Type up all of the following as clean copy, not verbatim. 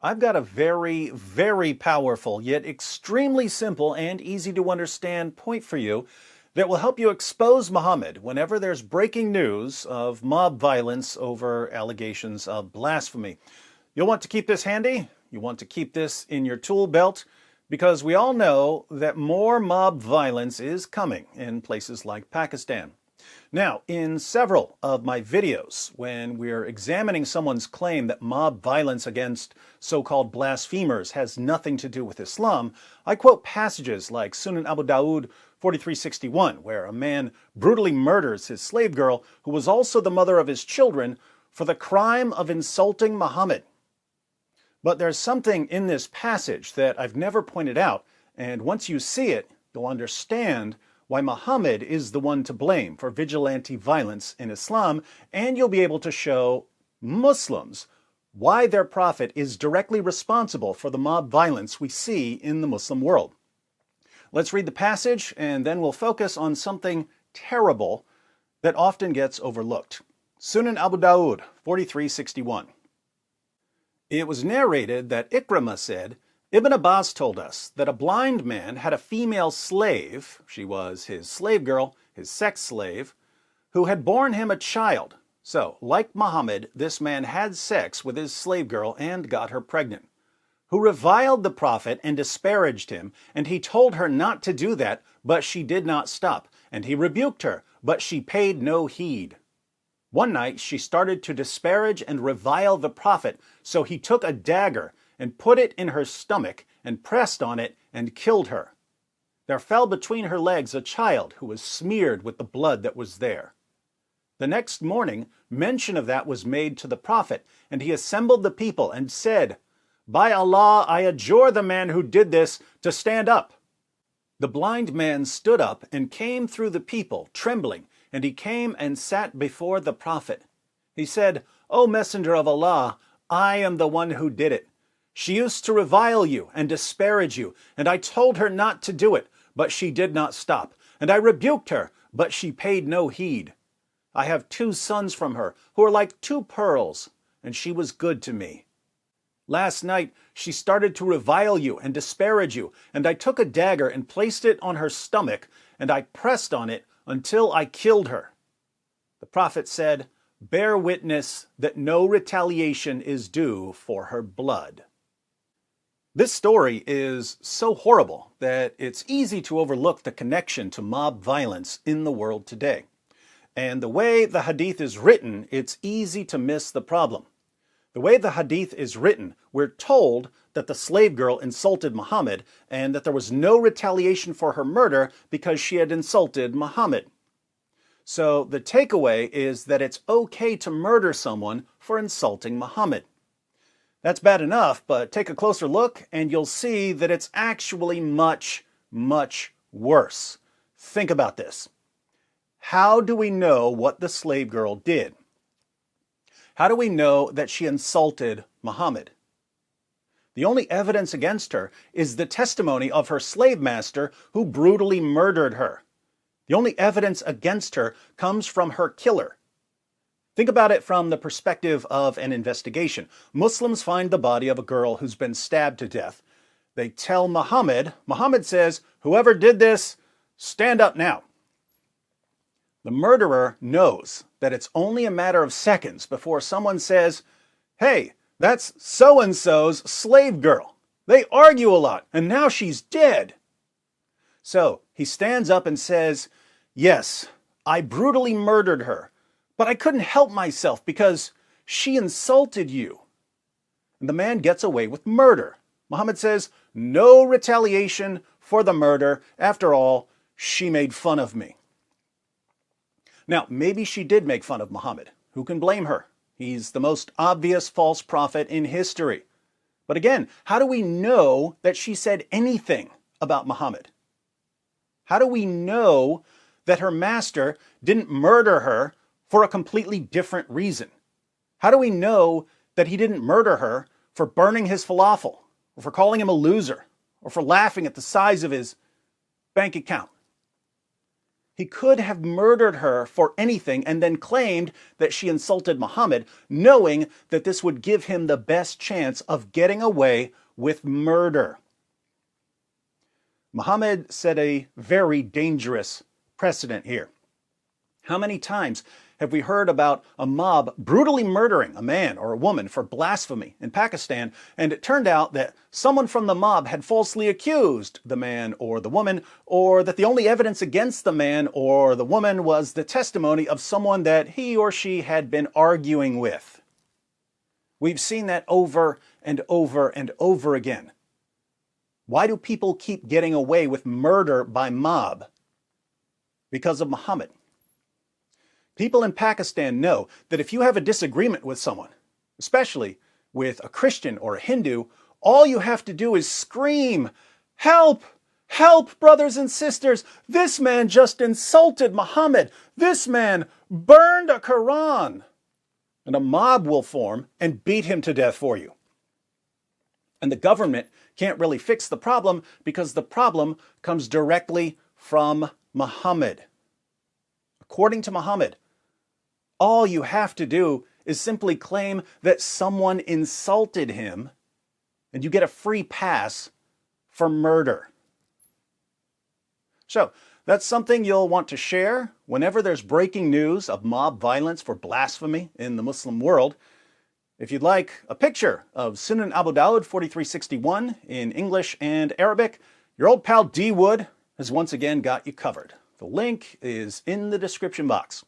I've got a very, very powerful, yet extremely simple and easy to understand point for you that will help you expose Muhammad whenever there's breaking news of mob violence over allegations of blasphemy. You'll want to keep this handy. You want to keep this in your tool belt because we all know that more mob violence is coming in places like Pakistan. Now, in several of my videos, when we're examining someone's claim that mob violence against so-called blasphemers has nothing to do with Islam, I quote passages like Sunan Abu Dawud 4361, where a man brutally murders his slave girl, who was also the mother of his children, for the crime of insulting Muhammad. But there's something in this passage that I've never pointed out, and once you see it, you'll understand why Muhammad is the one to blame for vigilante violence in Islam, and you'll be able to show Muslims why their prophet is directly responsible for the mob violence we see in the Muslim world. Let's read the passage, and then we'll focus on something terrible that often gets overlooked. Sunan Abu Dawud 4361. It was narrated that Ikrimah said, Ibn Abbas told us that a blind man had a female slave, she was his slave girl, his sex slave, who had borne him a child. So, like Muhammad, this man had sex with his slave girl and got her pregnant, who reviled the Prophet and disparaged him, and he told her not to do that, but she did not stop, and he rebuked her, but she paid no heed. One night she started to disparage and revile the Prophet, so he took a dagger and put it in her stomach, and pressed on it, and killed her. There fell between her legs a child who was smeared with the blood that was there. The next morning, mention of that was made to the Prophet, and he assembled the people and said, By Allah, I adjure the man who did this to stand up. The blind man stood up and came through the people, trembling, and he came and sat before the Prophet. He said, O Messenger of Allah, I am the one who did it. She used to revile you and disparage you, and I told her not to do it, but she did not stop. And I rebuked her, but she paid no heed. I have 2 sons from her, who are like 2 pearls, and she was good to me. Last night she started to revile you and disparage you, and I took a dagger and placed it on her stomach, and I pressed on it until I killed her. The Prophet said, Bear witness that no retaliation is due for her blood. This story is so horrible that it's easy to overlook the connection to mob violence in the world today. And the way the hadith is written, it's easy to miss the problem. The way the hadith is written, we're told that the slave girl insulted Muhammad and that there was no retaliation for her murder because she had insulted Muhammad. So the takeaway is that it's okay to murder someone for insulting Muhammad. That's bad enough, but take a closer look and you'll see that it's actually much, much worse. Think about this. How do we know what the slave girl did? How do we know that she insulted Muhammad? The only evidence against her is the testimony of her slave master who brutally murdered her. The only evidence against her comes from her killer. Think about it from the perspective of an investigation. Muslims find the body of a girl who's been stabbed to death. They tell Muhammad. Muhammad says, whoever did this, stand up now. The murderer knows that it's only a matter of seconds before someone says, hey, that's so-and-so's slave girl. They argue a lot, and now she's dead. So he stands up and says, yes, I brutally murdered her, but I couldn't help myself because she insulted you. And the man gets away with murder. Muhammad says, no retaliation for the murder. After all, she made fun of me. Now, maybe she did make fun of Muhammad. Who can blame her? He's the most obvious false prophet in history. But again, how do we know that she said anything about Muhammad? How do we know that her master didn't murder her for a completely different reason? How do we know that he didn't murder her for burning his falafel, or for calling him a loser, or for laughing at the size of his bank account? He could have murdered her for anything and then claimed that she insulted Muhammad, knowing that this would give him the best chance of getting away with murder. Muhammad set a very dangerous precedent here. How many times have we heard about a mob brutally murdering a man or a woman for blasphemy in Pakistan, and it turned out that someone from the mob had falsely accused the man or the woman, or that the only evidence against the man or the woman was the testimony of someone that he or she had been arguing with? We've seen that over and over and over again. Why do people keep getting away with murder by mob? Because of Muhammad. People in Pakistan know that if you have a disagreement with someone, especially with a Christian or a Hindu, all you have to do is scream, "Help! Help, brothers and sisters! This man just insulted Muhammad! This man burned a Quran!" And a mob will form and beat him to death for you. And the government can't really fix the problem because the problem comes directly from Muhammad. According to Muhammad, all you have to do is simply claim that someone insulted him, and you get a free pass for murder. So, that's something you'll want to share whenever there's breaking news of mob violence for blasphemy in the Muslim world. If you'd like a picture of Sunan Abu Dawud 4361 in English and Arabic, your old pal D Wood has once again got you covered. The link is in the description box.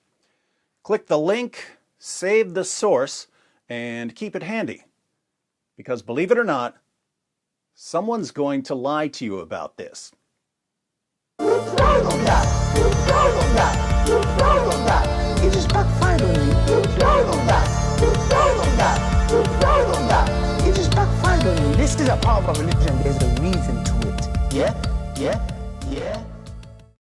Click the link, save the source, and keep it handy. Because believe it or not, someone's going to lie to you about this. It just backfired on you. It just backfired on you. This is a part of a religion. There's a reason to it. Yeah?